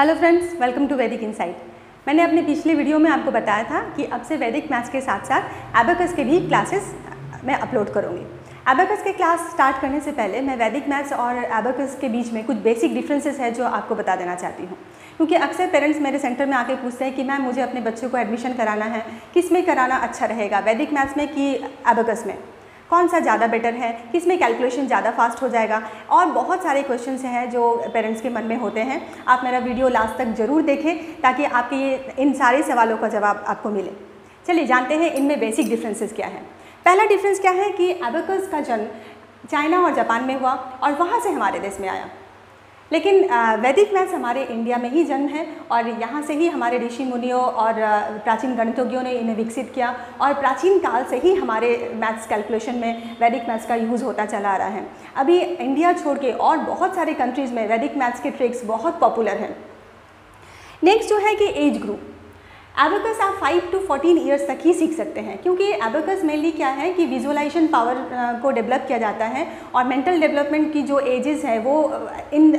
Hello friends, welcome to वैदिक insight. मैंने अपने पिछले वीडियो में आपको बताया था कि अब से वैदिक मैथ्स के साथ साथ एबाकस के भी क्लासेस मैं अपलोड करूँगी। एबाकस के क्लास स्टार्ट करने से पहले मैं वैदिक मैथ्स और एबाकस के बीच में कुछ बेसिक डिफरेंसेस है जो आपको बता देना चाहती हूँ, क्योंकि अक्सर पेरेंट्स मेरे सेंटर में आके पूछते हैं कि मैम मुझे अपने बच्चों को एडमिशन कराना है, किस में कराना अच्छा रहेगा, वैदिक मैथ्स में कि एबाकस में, कौन सा ज़्यादा बेटर है, किस में कैलकुलेशन ज़्यादा फास्ट हो जाएगा, और बहुत सारे क्वेश्चंस हैं जो पेरेंट्स के मन में होते हैं। आप मेरा वीडियो लास्ट तक ज़रूर देखें ताकि आपके इन सारे सवालों का जवाब आपको मिले। चलिए जानते हैं इनमें बेसिक डिफरेंसेस क्या है। पहला डिफरेंस क्या है कि एबाकस का जन्म चाइना और जापान में हुआ और वहाँ से हमारे देश में आया, लेकिन वैदिक मैथ्स हमारे इंडिया में ही जन्म है और यहाँ से ही हमारे ऋषि मुनियों और प्राचीन गणितज्ञों ने इन्हें विकसित किया और प्राचीन काल से ही हमारे मैथ्स कैलकुलेशन में वैदिक मैथ्स का यूज़ होता चला आ रहा है। अभी इंडिया छोड़ के और बहुत सारे कंट्रीज़ में वैदिक मैथ्स के ट्रिक्स बहुत पॉपुलर हैं। नेक्स्ट जो है कि एज ग्रुप, एबाकस आप 5 to 14 ईयर्स तक ही सीख सकते हैं, क्योंकि एबाकस मेनली क्या है कि विजुअलाइजेशन पावर को डेवलप किया जाता है और मेंटल डेवलपमेंट की जो एजेस है वो इन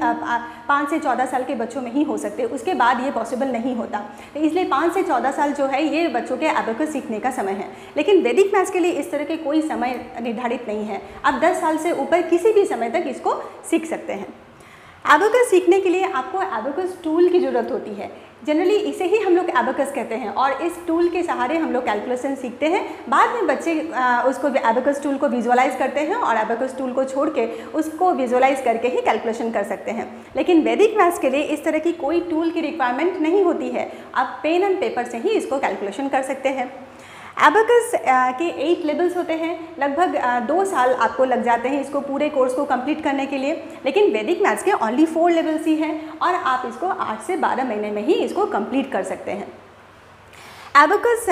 5 से 14 साल के बच्चों में ही हो सकते हैं, उसके बाद ये पॉसिबल नहीं होता। तो इसलिए 5 से 14 साल जो है ये बच्चों के एबाकस सीखने का समय है। लेकिन वैदिक मैथ्स के लिए इस तरह के कोई समय निर्धारित नहीं है, आप 10 साल से ऊपर किसी भी समय तक इसको सीख सकते हैं। एबाकस सीखने के लिए आपको एबाकस टूल की ज़रूरत होती है। जनरली इसे ही हम लोग एबाकस कहते हैं और इस टूल के सहारे हम लोग कैलकुलेशन सीखते हैं। बाद में बच्चे उसको एबाकस टूल को विजुअलाइज करते हैं और एबाकस टूल को छोड़ के उसको विजुअलाइज करके ही कैलकुलेशन कर सकते हैं। लेकिन वैदिक मैथ्स के लिए इस तरह की कोई टूल की रिक्वायरमेंट नहीं होती है, आप पेन एंड पेपर से ही इसको कैलकुलेशन कर सकते हैं। एबाकस के 8 लेवल्स होते हैं, लगभग 2 साल आपको लग जाते हैं इसको पूरे कोर्स को कंप्लीट करने के लिए। लेकिन वैदिक मैथ्स के ओनली 4 लेवल्स ही हैं और आप इसको 8 से 12 महीने में ही इसको कंप्लीट कर सकते हैं। एबाकस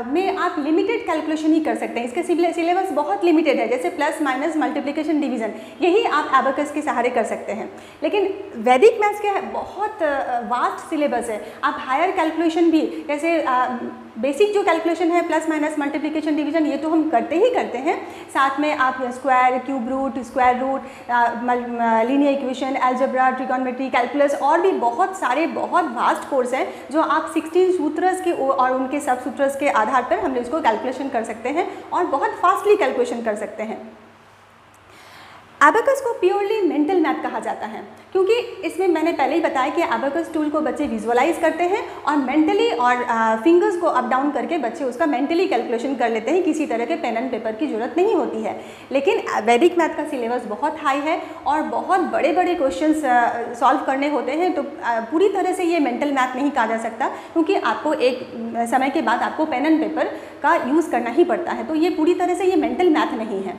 में आप लिमिटेड कैलकुलेशन ही कर सकते हैं, इसके सिलेबस बहुत लिमिटेड है, जैसे प्लस माइनस मल्टीप्लिकेशन डिवीज़न, यही आप एबाकस के सहारे कर सकते हैं। लेकिन वैदिक मैथ्स के बहुत वास्ट सिलेबस है, आप हायर कैलकुलेशन भी, जैसे बेसिक जो कैलकुलेशन है प्लस माइनस मल्टीप्लिकेशन डिवीज़न, ये तो हम करते ही करते हैं, साथ में आप square, cube root, square root, linear equation, algebra, trigonometry, calculus और भी बहुत सारे बहुत वास्ट कोर्स हैं जो आप 16 सूत्रस के और उनके सब सूत्रस के आधार पर हम इसको कैलकुलेशन कर सकते हैं और बहुत फास्टली कैलकुलेशन कर सकते हैं। एबाकस को प्योरली मेंटल मैथ कहा जाता है, क्योंकि इसमें मैंने पहले ही बताया कि एबाकस टूल को बच्चे विजुअलाइज करते हैं और मेंटली और फिंगर्स को अप डाउन करके बच्चे उसका मेंटली कैलकुलेशन कर लेते हैं, किसी तरह के पेन एंड पेपर की ज़रूरत नहीं होती है। लेकिन वैदिक मैथ का सिलेबस बहुत हाई है और बहुत बड़े बड़े क्वेश्चंस सॉल्व करने होते हैं, तो पूरी तरह से ये मेंटल मैथ नहीं कहा जा सकता, क्योंकि आपको एक समय के बाद आपको पेन एंड पेपर का यूज़ करना ही पड़ता है, तो ये पूरी तरह से ये मेंटल मैथ नहीं है।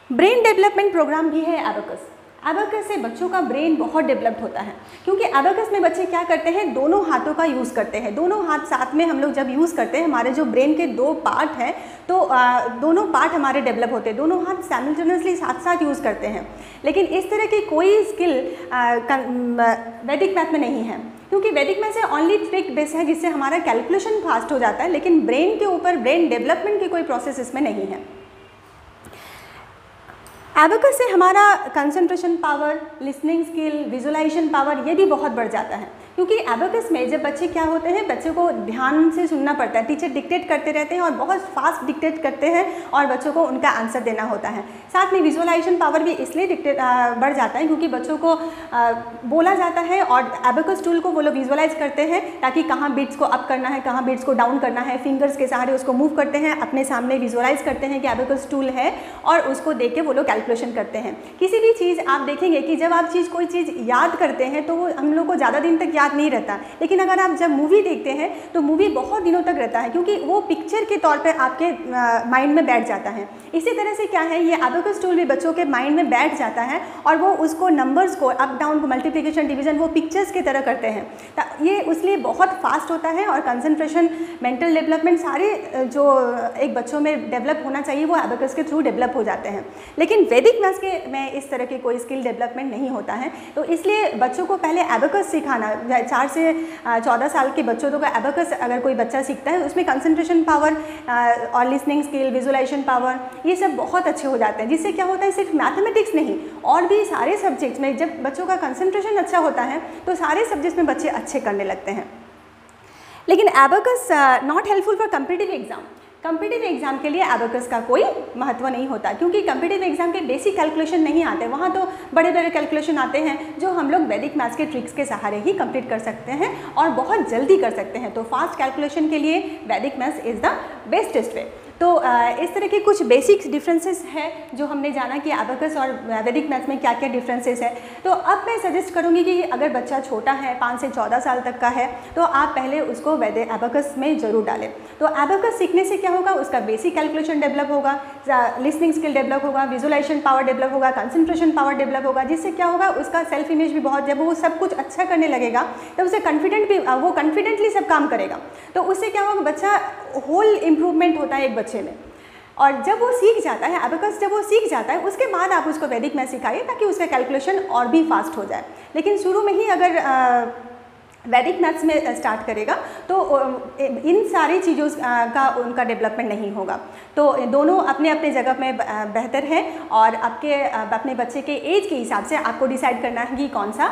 ब्रेन डेवलपमेंट प्रोग्राम भी है एबाकस। एबाकस से बच्चों का ब्रेन बहुत डेवलप्ड होता है, क्योंकि एबाकस में बच्चे क्या करते हैं, दोनों हाथों का यूज़ करते हैं। दोनों हाथ साथ में हम लोग जब यूज़ करते हैं, हमारे जो ब्रेन के 2 पार्ट हैं, तो दोनों पार्ट हमारे डेवलप होते हैं, दोनों हाथ साइमल्टेनियसली साथ साथ यूज़ करते हैं। लेकिन इस तरह की कोई स्किल वैदिक मैथ में नहीं है, क्योंकि वैदिक मैथ से ओनली ट्रिक बेस है जिससे हमारा कैलकुलेशन फास्ट हो जाता है, लेकिन ब्रेन के ऊपर ब्रेन डेवलपमेंट की कोई प्रोसेस इसमें नहीं है। एबाकस से हमारा concentration power, listening skill, visualisation power ये भी बहुत बढ़ जाता है, क्योंकि एबाकस में जब बच्चे क्या होते हैं, बच्चे को ध्यान से सुनना पड़ता है, टीचर डिक्टेट करते रहते हैं और बहुत फास्ट डिक्टेट करते हैं और बच्चों को उनका आंसर देना होता है। साथ में विजुअलाइजेशन पावर भी इसलिए बढ़ जाता है क्योंकि बच्चों को बोला जाता है और एबाकस टूल को वो लोग विजुअलाइज करते हैं ताकि कहाँ बिट्स को अप करना है, कहाँ बिट्स को डाउन करना है, फिंगर्स के सहारे उसको मूव करते हैं, अपने सामने विजुअलाइज करते हैं कि एबाकस टूल है और उसको देख के वो लोग कैलकुलेशन करते हैं। किसी भी चीज़ आप देखेंगे कि जब आप कोई चीज़ याद करते हैं तो वो हम लोग को ज़्यादा दिन तक याद नहीं रहता, लेकिन अगर आप जब मूवी देखते हैं तो मूवी बहुत दिनों तक रहता है, क्योंकि वो पिक्चर के तौर पे आपके माइंड में बैठ जाता है। इसी तरह से क्या है, ये एबाकस टूल भी बच्चों के माइंड में बैठ जाता है और वो उसको नंबर्स को अप डाउन को मल्टीप्लिकेशन डिवीजन वो पिक्चर्स की तरह करते हैं। ये उसलिए बहुत फास्ट होता है और कंसंट्रेशन, मेंटल डेवलपमेंट सारे जो एक बच्चों में डेवलप होना चाहिए वो एबाकस के थ्रू डेवलप हो जाते हैं। लेकिन वैदिक मैथ्स में इस तरह की कोई स्किल डेवलपमेंट नहीं होता है, तो इसलिए बच्चों को पहले एबाकस सिखाना, 4 से 14 साल के बच्चों का एबाकस अगर कोई बच्चा सीखता है उसमें कंसंट्रेशन पावर और लिसनिंग स्किल, विजुअलाइजेशन पावर, ये सब बहुत अच्छे हो जाते हैं, जिससे क्या होता है सिर्फ मैथमेटिक्स नहीं और भी सारे सब्जेक्ट्स में जब बच्चों का कंसंट्रेशन अच्छा होता है तो सारे सब्जेक्ट्स में बच्चे अच्छे करने लगते हैं। लेकिन abacus not helpful for competitive exam. Competitive exam के लिए एबाकस का कोई महत्व नहीं होता, क्योंकि कम्पिटिटिव एग्जाम के बेसिक कैलकुलेशन नहीं आते, वहाँ तो बड़े बड़े कैलकुलेशन आते हैं जो हम लोग वैदिक मैथ्स के ट्रिक्स के सहारे ही कंप्लीट कर सकते हैं और बहुत जल्दी कर सकते हैं। तो फास्ट कैलकुलेशन के लिए वैदिक मैथ्स इज़ द बेस्टेस्ट वे। तो इस तरह के कुछ बेसिक्स डिफरेंसेस हैं जो हमने जाना कि एबाकस और वैदिक मैथ्स में क्या क्या डिफरेंसेस है। तो अब मैं सजेस्ट करूँगी कि अगर बच्चा छोटा है 5 से 14 साल तक का है तो आप पहले उसको एबाकस में ज़रूर डालें। तो एबाकस सीखने से क्या होगा, उसका बेसिक कैलकुलेशन डेवलप होगा, लिसनिंग स्किल डेवलप होगा, विजुअलाइजेशन पावर डेवलप होगा, कंसंट्रेशन पावर डेवलप होगा, जिससे क्या होगा उसका सेल्फ इमेज भी बहुत, जब वो सब कुछ अच्छा करने लगेगा तब उसे वो कॉन्फिडेंटली सब काम करेगा। तो उससे क्या होगा, बच्चा होल इम्प्रूवमेंट होता है एक बच्चे में। और जब वो सीख जाता है एबाकस, जब वो सीख जाता है उसके बाद आप उसको वैदिक मैथ्स सिखाइए ताकि उसका कैलकुलेशन और भी फास्ट हो जाए। लेकिन शुरू में ही अगर वैदिक मैथ्स में स्टार्ट करेगा तो इन सारी चीज़ों का उनका डेवलपमेंट नहीं होगा। तो दोनों अपने अपने जगह में बेहतर है और अपने बच्चे के एज के हिसाब से आपको डिसाइड करना है कि कौन सा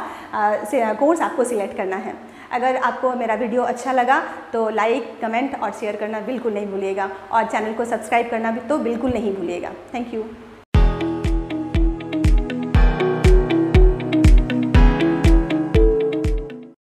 कोर्स आपको सिलेक्ट करना है। अगर आपको मेरा वीडियो अच्छा लगा तो लाइक, कमेंट और शेयर करना बिल्कुल नहीं भूलिएगा और चैनल को सब्सक्राइब करना भी तो बिल्कुल नहीं भूलिएगा। Thank you.